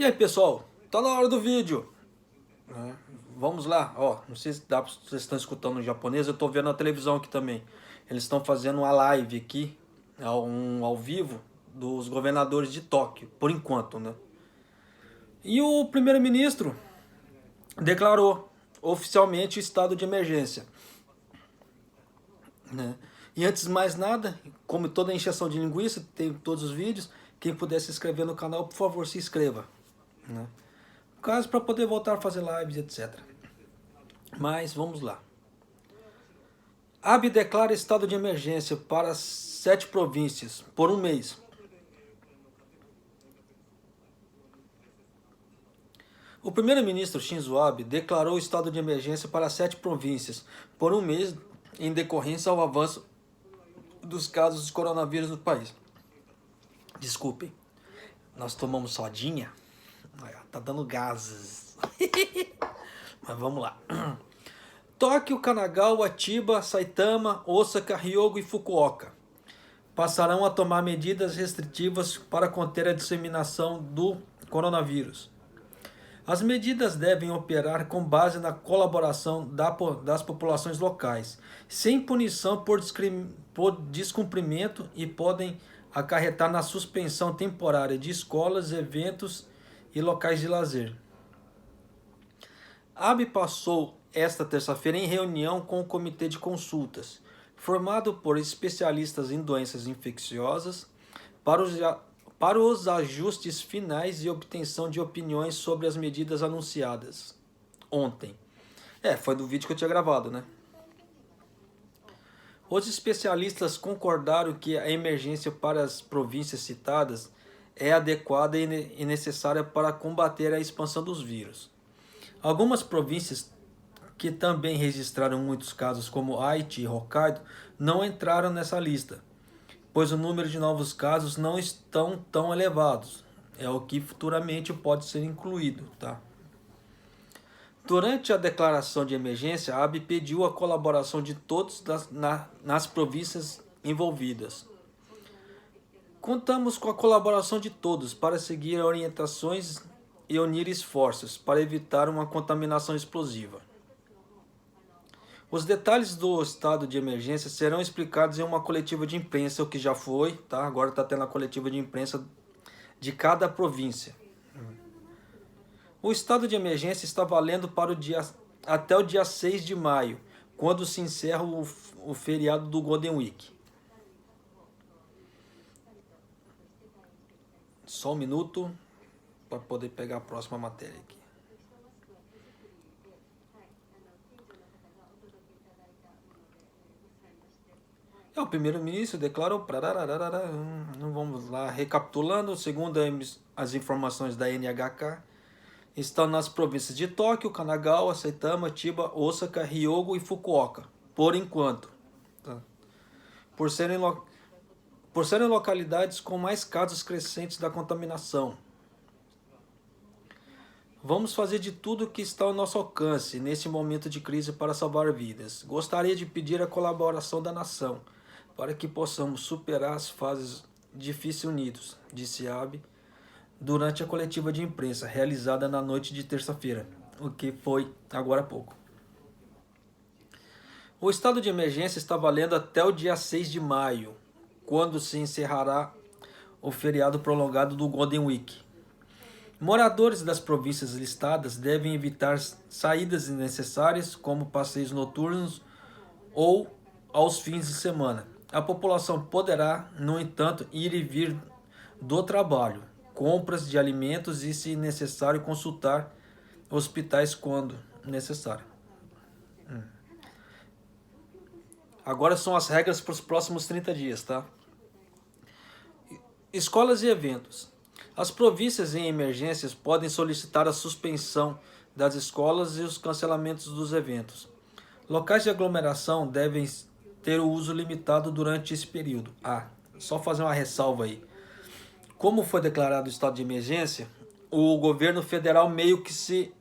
E aí, pessoal, tá na hora do vídeo, né? Vamos lá, ó, não sei se dá, vocês estão escutando em japonês, eu tô vendo na televisão aqui também. Eles estão fazendo uma live aqui, ao vivo, dos governadores de Tóquio, por enquanto, né? E o primeiro-ministro declarou oficialmente o estado de emergência, né? E antes de mais nada, como toda encheção de linguiça, tem todos os vídeos, quem puder se inscrever no canal, por favor, se inscreva, né? Caso para poder voltar a fazer lives, etc. Mas vamos lá. Abe declara estado de emergência para 7 províncias por um mês. O primeiro-ministro Shinzo Abe declarou estado de emergência para 7 províncias por um mês em decorrência ao avanço dos casos de coronavírus no país. Desculpem, nós tomamos sodinha, tá dando gases. Mas vamos lá. Tóquio, Kanagawa, Chiba, Saitama, Osaka, Hyogo e Fukuoka passarão a tomar medidas restritivas para conter a disseminação do coronavírus. As medidas devem operar com base na colaboração das populações locais, sem punição por descumprimento e podem acarretar na suspensão temporária de escolas, eventos e locais de lazer. Abe passou esta terça-feira em reunião com o Comitê de Consultas, formado por especialistas em doenças infecciosas, para os ajustes finais e obtenção de opiniões sobre as medidas anunciadas ontem. Foi do vídeo que eu tinha gravado, né? Os especialistas concordaram que a emergência para as províncias citadas é adequada e necessária para combater a expansão dos vírus. Algumas províncias que também registraram muitos casos, como Aichi e Hokkaido, não entraram nessa lista, pois o número de novos casos não estão tão elevados. É o que futuramente pode ser incluído, tá? Durante a declaração de emergência, a Abe pediu a colaboração de todos nas províncias envolvidas. Contamos com a colaboração de todos para seguir orientações e unir esforços para evitar uma contaminação explosiva. Os detalhes do estado de emergência serão explicados em uma coletiva de imprensa, o que já foi, tá? Agora está tendo a coletiva de imprensa de cada província. O estado de emergência está valendo até o dia 6 de maio, quando se encerra o feriado do Golden Week. Só um minuto para poder pegar a próxima matéria aqui. O primeiro-ministro declarou, vamos lá, recapitulando, segundo as informações da NHK, estão nas províncias de Tóquio, Kanagawa, Saitama, Chiba, Osaka, Hyogo e Fukuoka, por enquanto. Tá? Por serem localidades com mais casos crescentes da contaminação. Vamos fazer de tudo que está ao nosso alcance nesse momento de crise para salvar vidas. Gostaria de pedir a colaboração da nação para que possamos superar as fases difíceis unidos, disse Abe durante a coletiva de imprensa realizada na noite de terça-feira, o que foi agora há pouco. O estado de emergência está valendo até o dia 6 de maio, quando se encerrará o feriado prolongado do Golden Week. Moradores das províncias listadas devem evitar saídas desnecessárias, como passeios noturnos ou aos fins de semana. A população poderá, no entanto, ir e vir do trabalho, compras de alimentos e, se necessário, consultar hospitais quando necessário. Agora são as regras para os próximos 30 dias, tá? Escolas e eventos. As províncias em emergências podem solicitar a suspensão das escolas e os cancelamentos dos eventos. Locais de aglomeração devem ter o uso limitado durante esse período. Só fazer uma ressalva aí. Como foi declarado o estado de emergência, o governo federal meio que se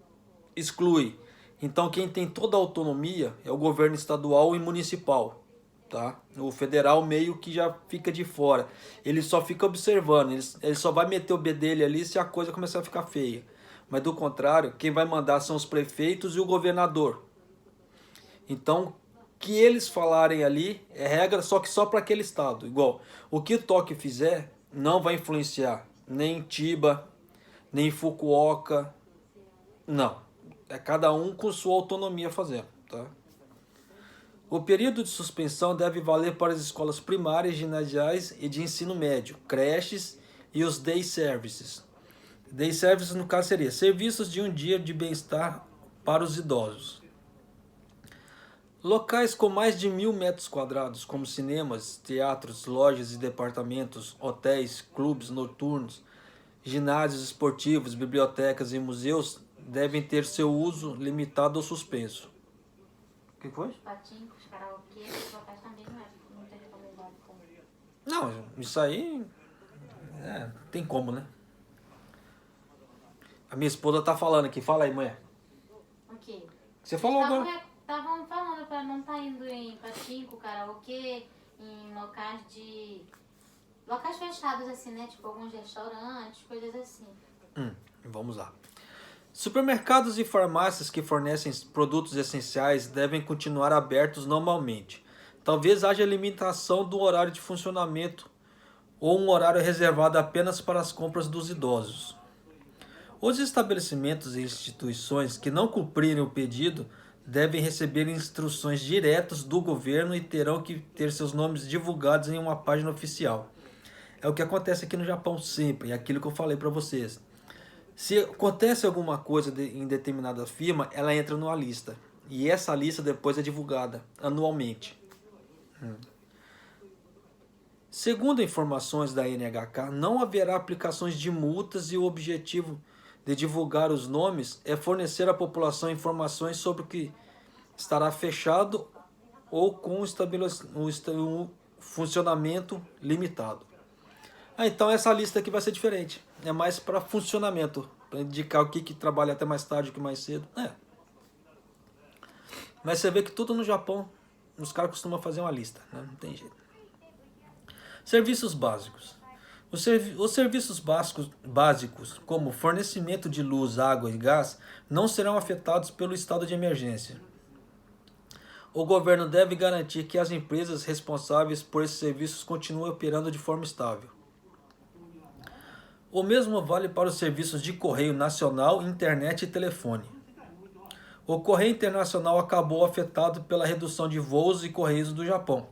exclui. Então quem tem toda a autonomia é o governo estadual e municipal. tá? O federal meio que já fica de fora. Ele só fica observando, ele só vai meter o bedelho ali se a coisa começar a ficar feia. Mas do contrário, quem vai mandar são os prefeitos e o governador. Então, que eles falarem ali é regra, só que só para aquele estado. Igual, o que o Tóquio fizer não vai influenciar nem em Chiba, nem em Fukuoka. Não. É cada um com sua autonomia fazendo, tá? O período de suspensão deve valer para as escolas primárias, ginasiais e de ensino médio, creches e os day services. Day services, no caso, seria serviços de um dia de bem-estar para os idosos. Locais com mais de 1.000 metros quadrados, como cinemas, teatros, lojas e departamentos, hotéis, clubes noturnos, ginásios esportivos, bibliotecas e museus, devem ter seu uso limitado ou suspenso. O que foi? Patincos, karaokê, os locais também não tem recomendado como. Não, isso aí tem como, né? A minha esposa tá falando aqui. Fala aí, mulher. O quê? Você falou agora. Estavam falando pra não estar indo em patinco, karaokê, em locais fechados assim, né? Tipo alguns restaurantes, coisas assim. Vamos lá. Supermercados e farmácias que fornecem produtos essenciais devem continuar abertos normalmente. Talvez haja limitação do horário de funcionamento ou um horário reservado apenas para as compras dos idosos. Os estabelecimentos e instituições que não cumprirem o pedido devem receber instruções diretas do governo e terão que ter seus nomes divulgados em uma página oficial. É o que acontece aqui no Japão sempre, é aquilo que eu falei para vocês. Se acontece alguma coisa em determinada firma, ela entra numa lista. E essa lista depois é divulgada anualmente. Segundo informações da NHK, não haverá aplicações de multas e o objetivo de divulgar os nomes é fornecer à população informações sobre o que estará fechado ou com um funcionamento limitado. Então essa lista aqui vai ser diferente. É mais para funcionamento, para indicar o que trabalha até mais tarde, o que mais cedo. Mas você vê que tudo no Japão, os caras costumam fazer uma lista, né? Não tem jeito. Serviços básicos. Os serviços básicos, como fornecimento de luz, água e gás, não serão afetados pelo estado de emergência. O governo deve garantir que as empresas responsáveis por esses serviços continuem operando de forma estável. O mesmo vale para os serviços de correio nacional, internet e telefone. O correio internacional acabou afetado pela redução de voos e correios do Japão.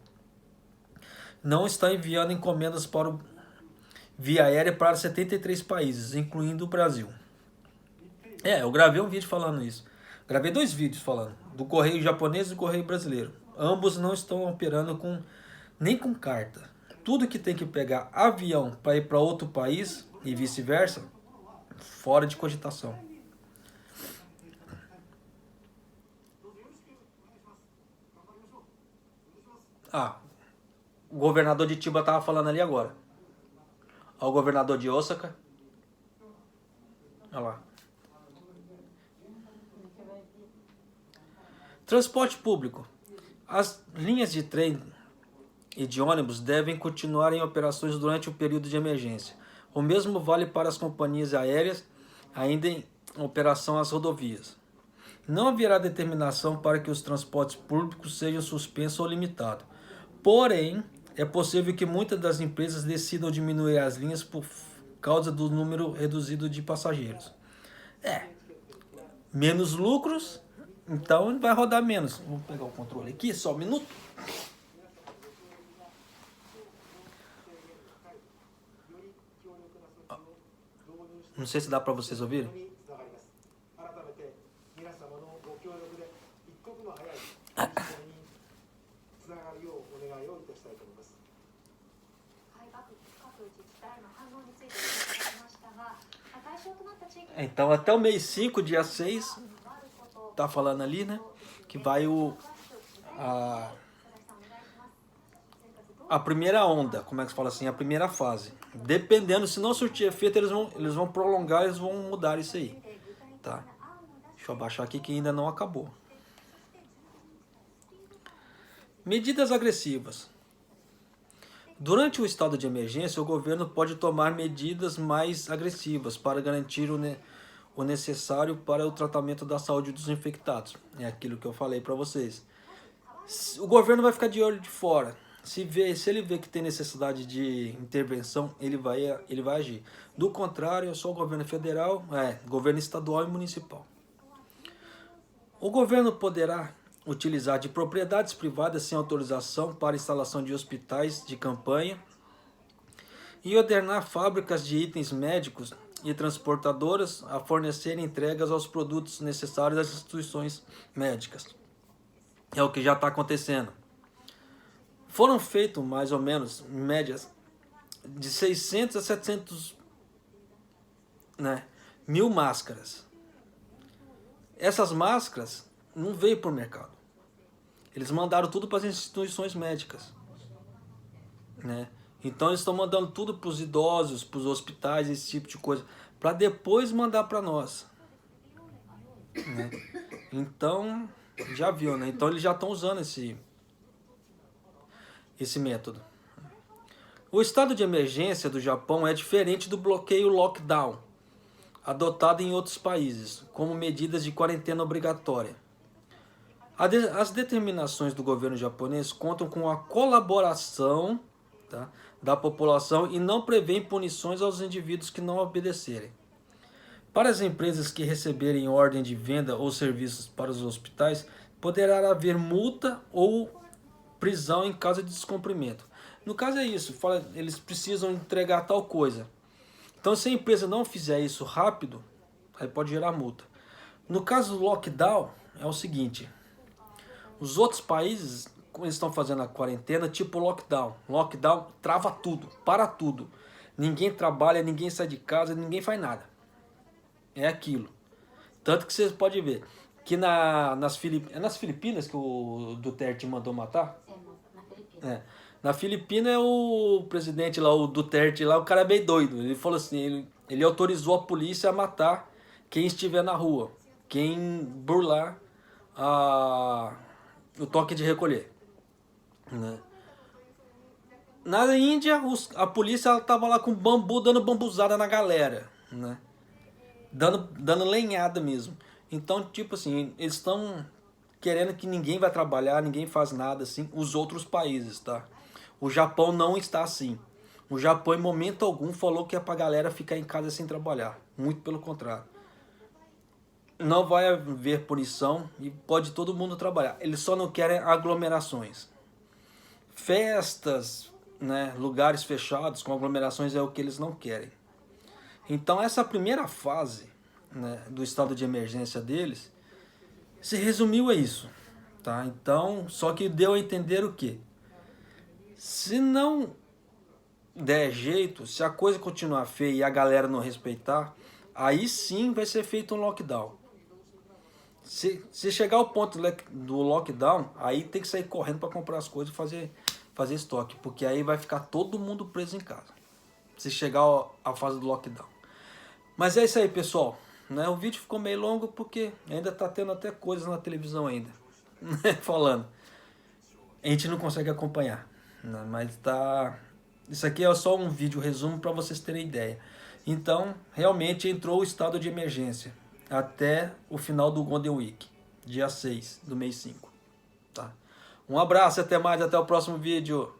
Não está enviando encomendas via aérea para 73 países, incluindo o Brasil. Eu gravei um vídeo falando isso. Gravei 2 vídeos falando, do correio japonês e do correio brasileiro. Ambos não estão operando nem com carta. Tudo que tem que pegar avião para ir para outro país e vice-versa, fora de cogitação. O governador de Chiba estava falando ali agora. Olha o governador de Osaka. Olha lá. Transporte público. As linhas de trem e de ônibus devem continuar em operações durante o período de emergência. O mesmo vale para as companhias aéreas, ainda em operação às rodovias. Não haverá determinação para que os transportes públicos sejam suspensos ou limitados. Porém, é possível que muitas das empresas decidam diminuir as linhas por causa do número reduzido de passageiros. Menos lucros, então vai rodar menos. Vou pegar o controle aqui, só um minuto. Não sei se dá para vocês ouvirem. Então até o mês 5, dia 6, tá falando ali, né? Que vai a primeira onda, como é que se fala assim? A primeira fase. Dependendo, se não surtir efeito, eles vão prolongar, eles vão mudar isso aí. Tá? Deixa eu abaixar aqui que ainda não acabou. Medidas agressivas. Durante o estado de emergência, o governo pode tomar medidas mais agressivas para garantir o necessário para o tratamento da saúde dos infectados. É aquilo que eu falei para vocês. O governo vai ficar de olho de fora. Se ele vê que tem necessidade de intervenção, ele vai agir. Do contrário, é só o governo federal, governo estadual e municipal. O governo poderá utilizar de propriedades privadas sem autorização para instalação de hospitais de campanha e ordenar fábricas de itens médicos e transportadoras a fornecerem entregas aos produtos necessários às instituições médicas. É o que já está acontecendo. Foram feitos mais ou menos, em médias, de 600 a 700 mil máscaras. Essas máscaras não veio por mercado. Eles mandaram tudo para as instituições médicas. Então eles estão mandando tudo para os idosos, para os hospitais, esse tipo de coisa, para depois mandar para nós. Então, já viu, né? Então eles já estão usando esse método. O estado de emergência do Japão é diferente do bloqueio lockdown, adotado em outros países, como medidas de quarentena obrigatória. As determinações do governo japonês contam com a colaboração da população e não prevêem punições aos indivíduos que não obedecerem. Para as empresas que receberem ordem de venda ou serviços para os hospitais, poderá haver multa ou prisão em caso de descumprimento. No caso é isso, eles precisam entregar tal coisa. Então se a empresa não fizer isso rápido, aí pode gerar multa. No caso do lockdown, é o seguinte: os outros países, como eles estão fazendo a quarentena, tipo lockdown. Lockdown trava tudo, para tudo. Ninguém trabalha, ninguém sai de casa, ninguém faz nada. É aquilo. Tanto que vocês podem ver que nas Filipinas que o Duterte mandou matar? Na Filipina. Na Filipina é o presidente lá, o Duterte lá, o cara é bem doido. Ele falou assim, ele autorizou a polícia a matar quem estiver na rua, quem burlar o toque de recolher. Na Índia, a polícia estava lá com bambu, dando bambuzada na galera, dando lenhada mesmo. Então, tipo assim, eles estão querendo que ninguém vai trabalhar, ninguém faz nada assim, os outros países, tá? O Japão não está assim. O Japão, em momento algum, falou que é pra galera ficar em casa sem trabalhar. Muito pelo contrário. Não vai haver punição e pode todo mundo trabalhar. Eles só não querem aglomerações. Festas, lugares fechados com aglomerações é o que eles não querem. Então essa primeira fase do estado de emergência deles se resumiu a isso. Tá? Então, só que deu a entender o quê? Se não der jeito, se a coisa continuar feia e a galera não respeitar, aí sim vai ser feito um lockdown. Se chegar ao ponto do lockdown, aí tem que sair correndo para comprar as coisas e fazer estoque, porque aí vai ficar todo mundo preso em casa, se chegar à fase do lockdown. Mas é isso aí, pessoal. O vídeo ficou meio longo porque ainda está tendo até coisas na televisão ainda, falando. A gente não consegue acompanhar, mas tá... Isso aqui é só um vídeo resumo para vocês terem ideia. Então, realmente entrou o estado de emergência até o final do Golden Week, dia 6 do mês 5. Tá? Um abraço, até mais, até o próximo vídeo.